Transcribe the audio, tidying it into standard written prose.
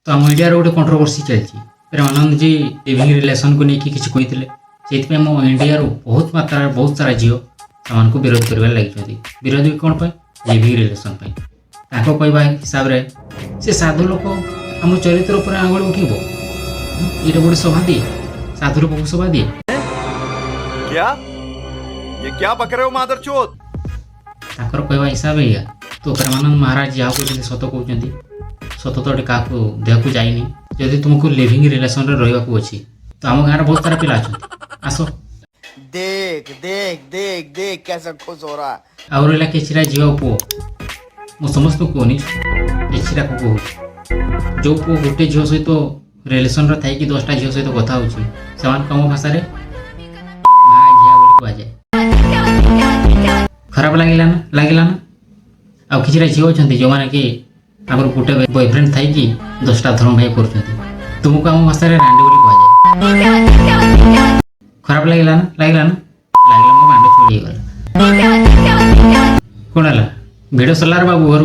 तो आम इंडिया गोटे कंट्रोवर्सी चलती प्रेमानंद जी लिविंग रिलेशन को लेकिन किसी कहते से मो इंडिया बहुत मात्रा बहुत सारा झील से विरोध कर लगी विरोध भी कौन पर लिविंग रिलेशन कहवा हिसाब से से साधु लोक आम चरित्र पर आंगुल उठेब ये गोटे सभा दिए साधु लोक को सभा दिए क्या बक रहे हो मादरचोद ताकर कहवा हिसाब है तो प्रेमानंद महाराज जहाँ कहते सत कहते सत तो क्या देह को जाइनी जदि तुमको लिविंग रिलेशन रहा अच्छी तो आम गाँव बहुत सारा पिला आस देख देख देख देख कैसा खुश हो रहा आउ रहा किसी झील पुओ मु समस्त को कहनी किसी को कहूँ जो पुओ गोटे झील सहित रिलेसन थी 10टा झील सहित कथा हो कम भाषा कहुए खराब लगे ना आउ कि झील अच्छा जो मैंने कि आगर गोटे बॉयफ्रेंड थी कि 10टा धर्म भाई कर तुमको आम भाषा रांडी बोली कहुए खराब लगे ना लगे मो बांड छोड़ी गला कौन है भिड़ सरला बाबू घर